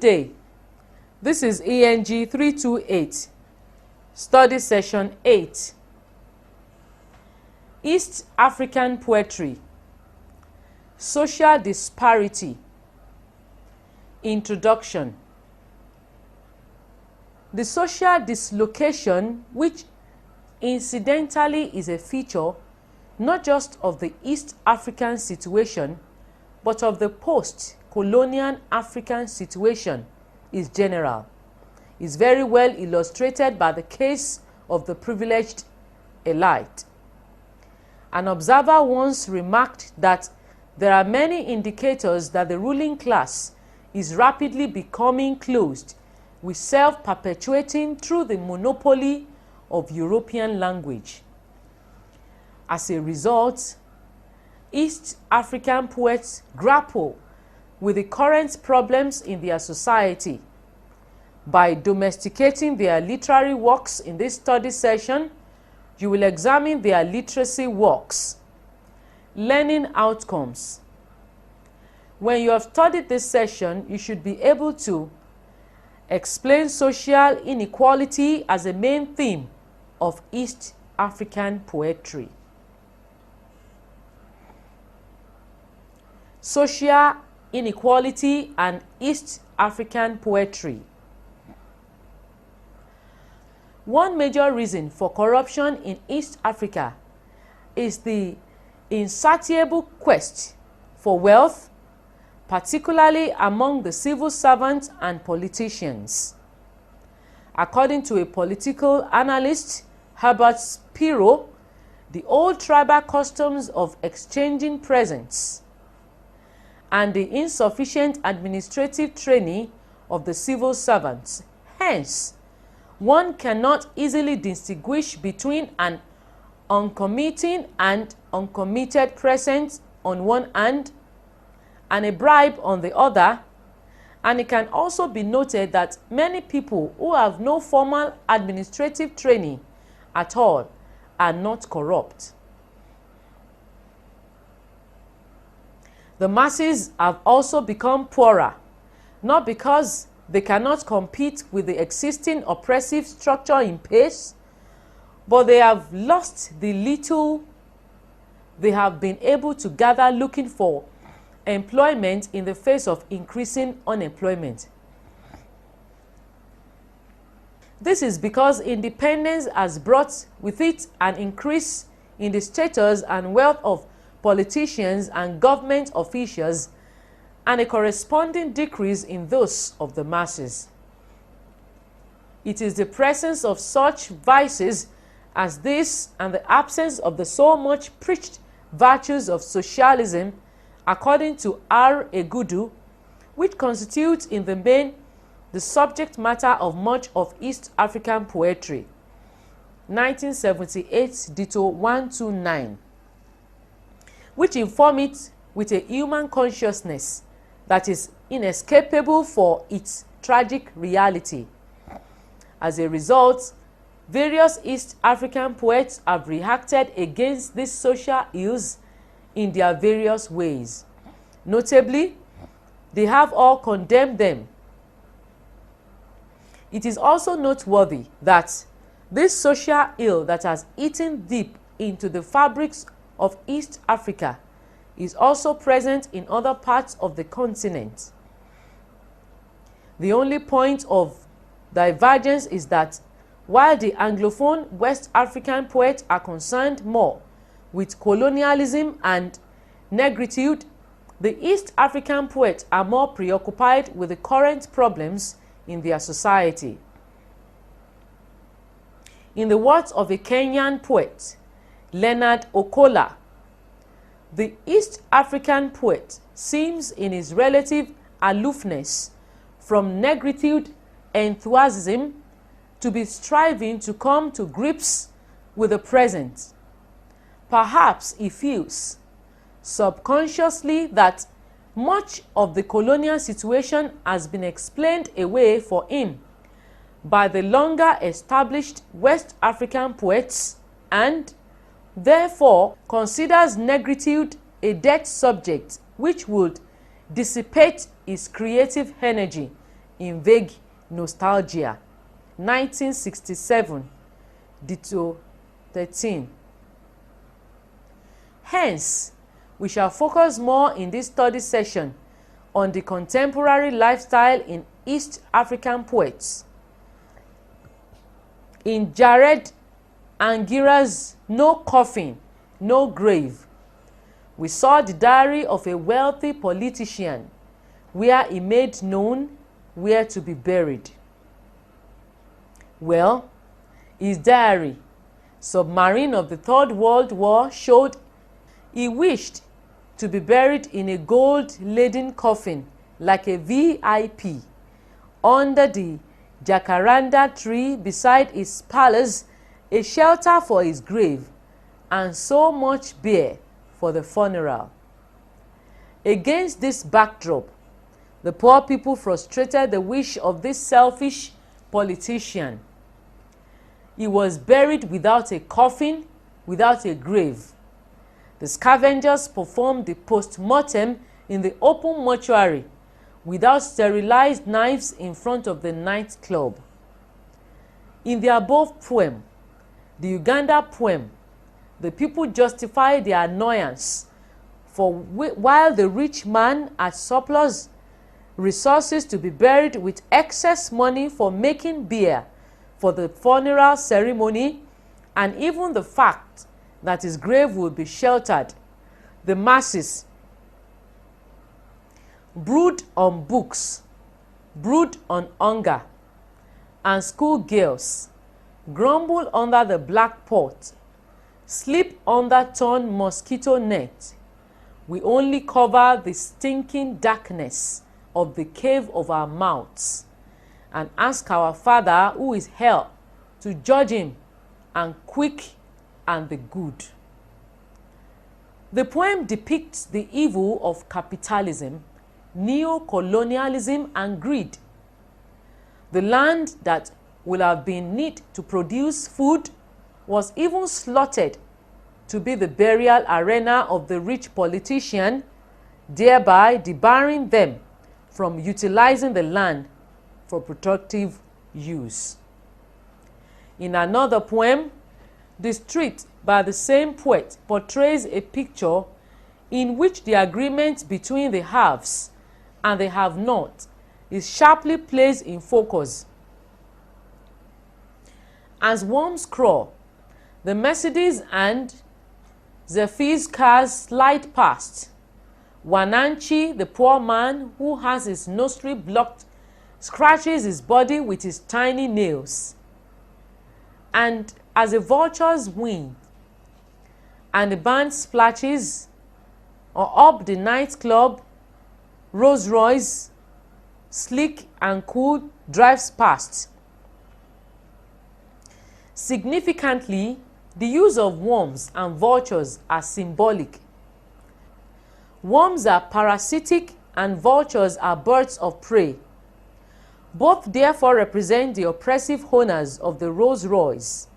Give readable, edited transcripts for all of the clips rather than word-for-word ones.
day. This is ENG 328, Study Session 8. East African Poetry, Social Disparity. Introduction. The social dislocation, which incidentally is a feature not just of the East African situation, but of the post-colonial African situation, is general, is very well illustrated by the case of the privileged elite. An observer once remarked that there are many indicators that the ruling class is rapidly becoming closed with self-perpetuating through the monopoly of European language. As a result, East African poets grapple with the current problems in their society. By domesticating their literary works in this study session, you will examine their literacy works. Learning outcomes. When you have studied this session, you should be able to explain social inequality as a main theme of East African poetry. Social inequality and East African poetry. One major reason for corruption in East Africa is the insatiable quest for wealth, particularly among the civil servants and politicians. According to a political analyst, Herbert Spiro, the old tribal customs of exchanging presents and the insufficient administrative training of the civil servants. Hence, one cannot easily distinguish between an uncommitting and uncommitted present on one hand and a bribe on the other, and it can also be noted that many people who have no formal administrative training at all are not corrupt. The masses have also become poorer, not because they cannot compete with the existing oppressive structure in pace, but they have lost the little they have been able to gather looking for employment in the face of increasing unemployment. This is because independence has brought with it an increase in the status and wealth of politicians and government officials, and a corresponding decrease in those of the masses. It is the presence of such vices as this and the absence of the so much preached virtues of socialism, according to R. Egudu, which constitutes in the main the subject matter of much of East African poetry. 1978, Ditto 129, which inform it with a human consciousness that is inescapable for its tragic reality. As a result, various East African poets have reacted against these social ills in their various ways. Notably, they have all condemned them. It is also noteworthy that this social ill that has eaten deep into the fabrics of East Africa is also present in other parts of the continent. The only point of divergence is that while the Anglophone West African poets are concerned more with colonialism and negritude, the East African poets are more preoccupied with the current problems in their society. In the words of a Kenyan poet, Leonard Okola, the East African poet seems in his relative aloofness from negritude enthusiasm to be striving to come to grips with the present. Perhaps he feels subconsciously that much of the colonial situation has been explained away for him by the longer established West African poets, and therefore considers negritude a dead subject which would dissipate his creative energy in vague nostalgia. 1967, Ditto 13. Hence, we shall focus more in this study session on the contemporary lifestyle in East African poets. In Jared Angira's No Coffin, No Grave, we saw the diary of a wealthy politician where he made known where to be buried. Well, his diary, submarine of the Third World War, showed he wished to be buried in a gold-laden coffin like a VIP under the jacaranda tree beside his palace, a shelter for his grave, and so much beer for the funeral. Against this backdrop, the poor people frustrated the wish of this selfish politician. He was buried without a coffin, without a grave. The scavengers performed the post-mortem in the open mortuary without sterilized knives in front of the nightclub. In the above poem, the Uganda poem, the people justify their annoyance, for while the rich man had surplus resources to be buried with excess money for making beer for the funeral ceremony, and even the fact that his grave would be sheltered, the masses brood on books, brood on hunger, and schoolgirls grumble under the black pot, sleep under torn mosquito net. We only cover the stinking darkness of the cave of our mouths and ask our Father who is hell to judge him and quick and the good. The poem depicts the evil of capitalism, neo-colonialism, and greed. The land that will have been neat to produce food was even slaughtered to be the burial arena of the rich politician, thereby debarring them from utilizing the land for productive use. In another poem, The Street, by the same poet, portrays a picture in which the agreement between the haves and the have-not is sharply placed in focus. As worms crawl, the Mercedes and Zephyr's cars slide past. Wananchi, the poor man who has his nostril blocked, scratches his body with his tiny nails. And as a vulture's wing and the band splashes or up the nightclub, Rolls Royce, sleek and cool, drives past. Significantly, the use of worms and vultures are symbolic. Worms are parasitic and vultures are birds of prey. Both therefore represent the oppressive owners of the Rolls Royce,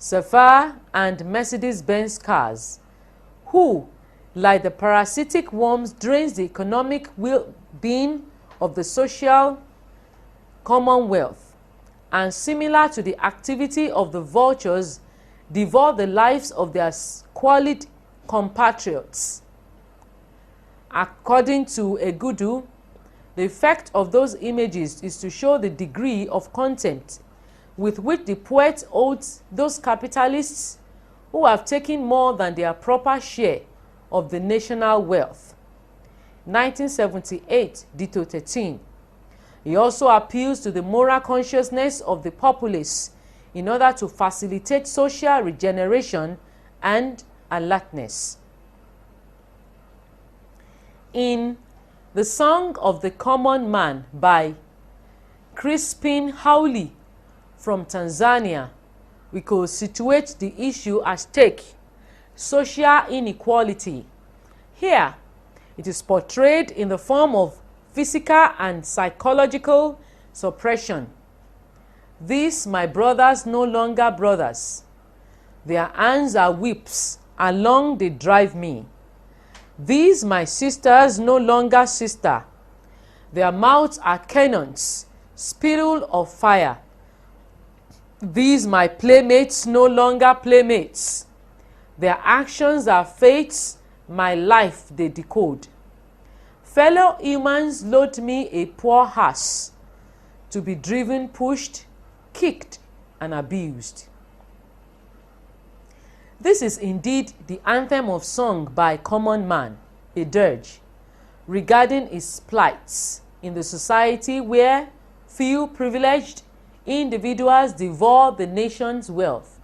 Zephyr, and Mercedes-Benz cars, who, like the parasitic worms, drains the economic well-being of the social commonwealth, and similar to the activity of the vultures, devour the lives of their squalid compatriots. According to Egudu, the effect of those images is to show the degree of contempt with which the poet owes those capitalists who have taken more than their proper share of the national wealth. 1978, Ditto 13. He also appeals to the moral consciousness of the populace in order to facilitate social regeneration and alertness. In The Song of the Common Man by Crispin Hauli from Tanzania, we could situate the issue at stake, social inequality. Here, it is portrayed in the form of physical and psychological suppression. These, my brothers, no longer brothers. Their hands are whips, along they drive me. These, my sisters, no longer sister. Their mouths are cannons, spittle of fire. These my playmates no longer playmates. Their actions are fates, my life they decode. Fellow humans load me a poor ass, to be driven, pushed, kicked, and abused. This is indeed the anthem of song by common man, a dirge, regarding his plights in the society where few privileged individuals devour the nation's wealth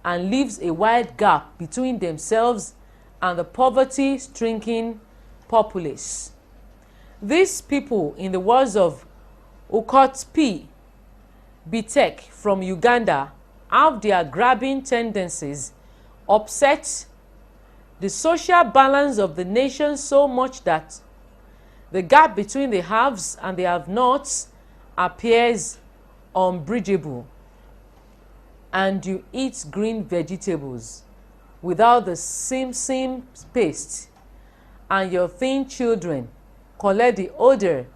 and leaves a wide gap between themselves and the poverty-stricken populace. These people, in the words of Okot P. Bitek from Uganda, have their grabbing tendencies upset the social balance of the nation so much that the gap between the haves and the have-nots appears unbridgeable. And you eat green vegetables without the sim paste, and your thin children collect the odor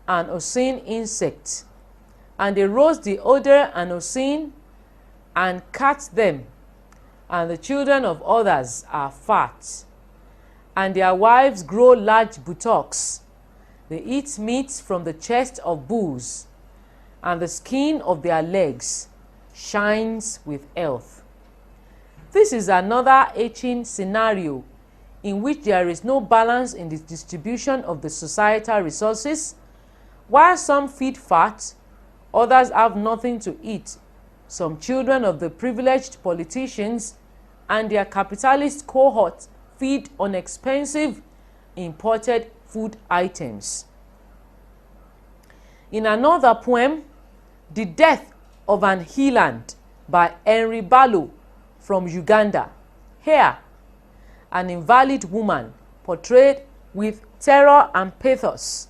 and obscene insects, and they roast the odor and obscene and cut them, and the children of others are fat, and their wives grow large buttocks. They eat meat from the chest of bulls, and the skin of their legs shines with health. This is another etching scenario in which there is no balance in the distribution of the societal resources. While some feed fat, others have nothing to eat. Some children of the privileged politicians and their capitalist cohort feed on expensive imported food items. In another poem, The Death of an Healand by Henry Barlow from Uganda, here an invalid woman portrayed with terror and pathos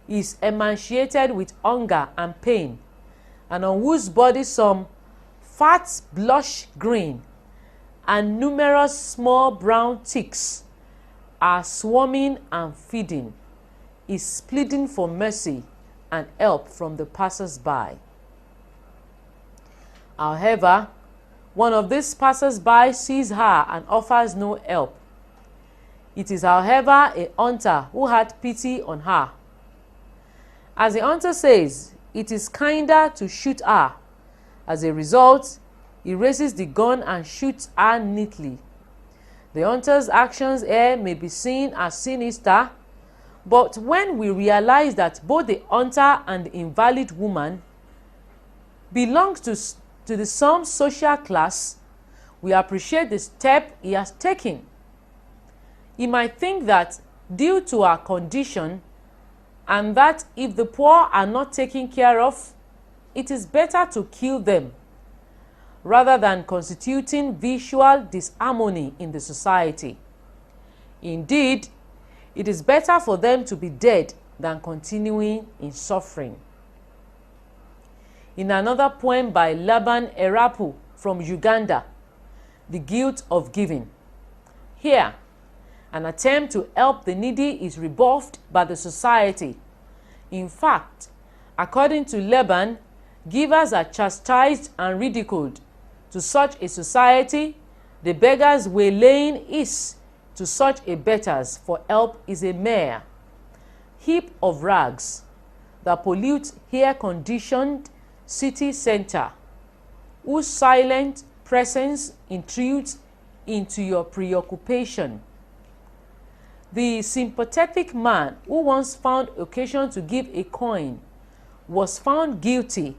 is emaciated with hunger and pain, and on whose body some fat blush green and numerous small brown ticks are swarming and feeding, is pleading for mercy and help from the passers-by. However, one of these passers-by sees her and offers no help. It is, however, a hunter who had pity on her. As the hunter says, it is kinder to shoot her. As a result, he raises the gun and shoots her neatly. The hunter's actions here may be seen as sinister, but when we realize that both the hunter and the invalid woman belong to the same social class, we appreciate the step he has taken. He might think that due to our condition, and that if the poor are not taken care of, it is better to kill them, rather than constituting visual disharmony in the society. Indeed, it is better for them to be dead than continuing in suffering. In another poem by Laban Erapu from Uganda, The Guilt of Giving, here, an attempt to help the needy is rebuffed by the society. In fact, according to Laban, givers are chastised and ridiculed. To such a society, the beggar's waylaying is to such a betters for help is a mere heap of rags that pollute air-conditioned city center, whose silent presence intrudes into your preoccupation. The sympathetic man who once found occasion to give a coin was found guilty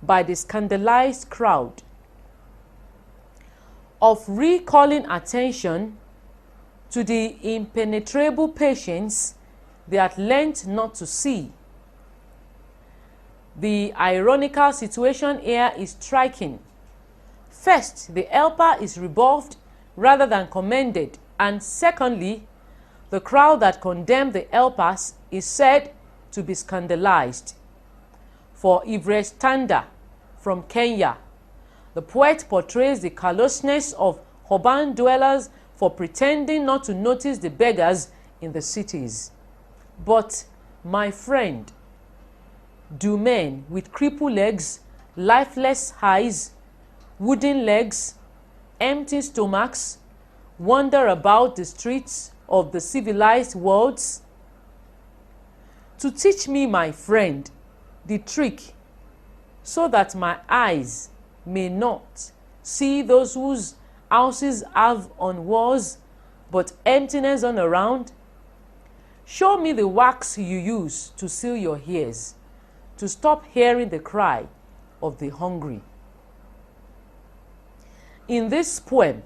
by the scandalized crowd of recalling attention to the impenetrable patience they had learnt not to see. The ironical situation here is striking. First, the helper is rebuffed rather than commended, and secondly, the crowd that condemned the helpers is said to be scandalized. For Ivre Standa from Kenya, the poet portrays the callousness of urban dwellers for pretending not to notice the beggars in the cities. But, my friend, do men with crippled legs, lifeless eyes, wooden legs, empty stomachs, wander about the streets of the civilized worlds? To teach me, my friend, the trick, so that my eyes may not see those whose houses have on walls but emptiness on around. Show me the wax you use to seal your ears, to stop hearing the cry of the hungry. In this poem,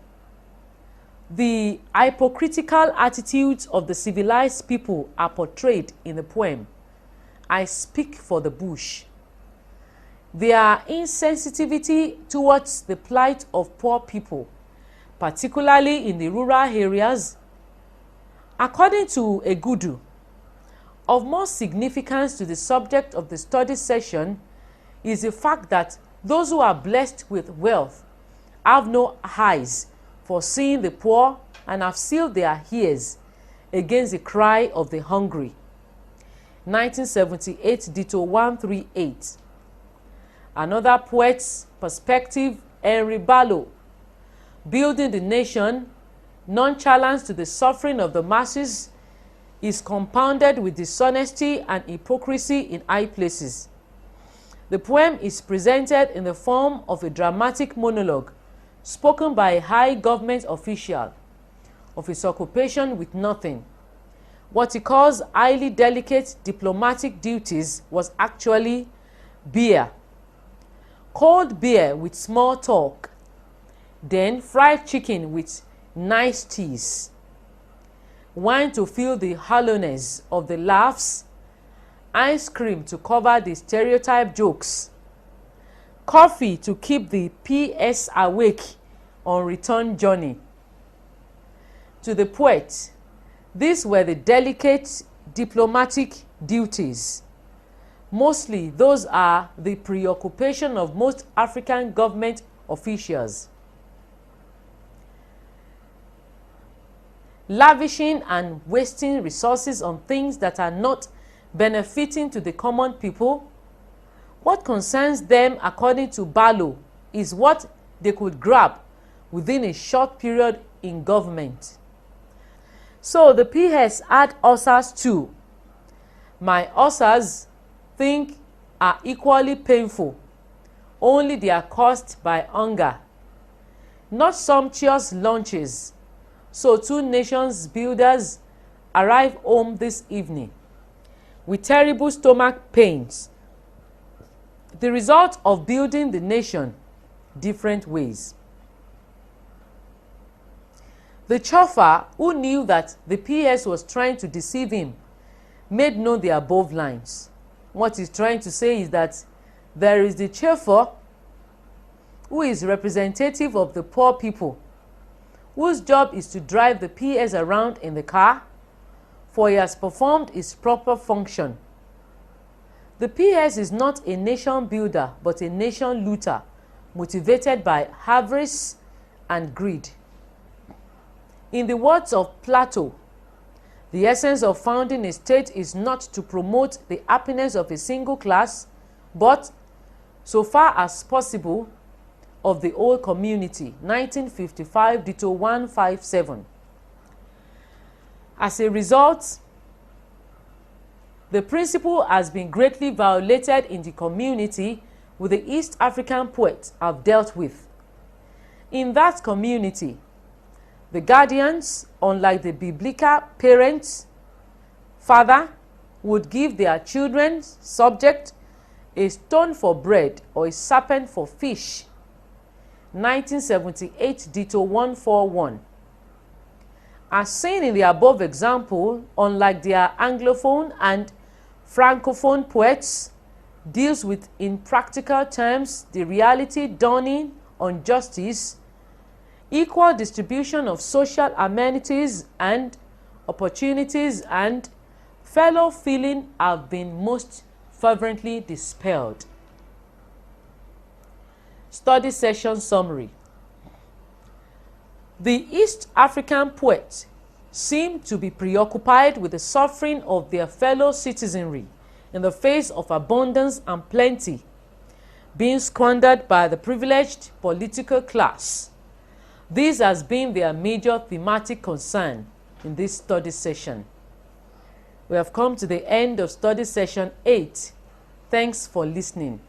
the hypocritical attitudes of the civilized people are portrayed in the poem, I Speak for the Bush. Their insensitivity towards the plight of poor people, particularly in the rural areas. According to Egudu, of more significance to the subject of the study session is the fact that those who are blessed with wealth have no eyes for seeing the poor and have sealed their ears against the cry of the hungry. 1978, Ditto 138. Another poet's perspective, Henry Barlow, building the nation, nonchalance to the suffering of the masses, is compounded with dishonesty and hypocrisy in high places. The poem is presented in the form of a dramatic monologue spoken by a high government official of his occupation with nothing. What he calls highly delicate diplomatic duties was actually beer. Cold beer with small talk, then fried chicken with nice teas, wine to fill the hollowness of the laughs, ice cream to cover the stereotype jokes, coffee to keep the PS awake on return journey. To the poet, these were the delicate diplomatic duties. Mostly, those are the preoccupation of most African government officials. Lavishing and wasting resources on things that are not benefiting to the common people. What concerns them, according to Barlow, is what they could grab within a short period in government. So the PS had ulcers too. My ulcers think are equally painful, only they are caused by hunger. Not sumptuous lunches. So two nations builders arrive home this evening with terrible stomach pains. The result of building the nation different ways. The chauffeur, who knew that the PS was trying to deceive him, made known the above lines. What he's trying to say is that there is the chauffeur who is representative of the poor people, whose job is to drive the PS around in the car, for he has performed his proper function. The PS is not a nation builder, but a nation looter, motivated by avarice and greed. In the words of Plato, the essence of founding a state is not to promote the happiness of a single class, but, so far as possible, of the whole community. 1955, Ditto 157. As a result, the principle has been greatly violated in the community with the East African poets have dealt with. In that community, the guardians, unlike the biblical parents, father, would give their children subject a stone for bread or a serpent for fish. 1978, Ditto 141. As seen in the above example, unlike their Anglophone and Francophone poets, deals with in practical terms the reality dawning on justice, equal distribution of social amenities and opportunities, and fellow feeling have been most fervently dispelled. Study session summary. The East African poets seem to be preoccupied with the suffering of their fellow citizenry in the face of abundance and plenty being squandered by the privileged political class. This has been their major thematic concern in this study session. We have come to the end of study session 8. Thanks for listening.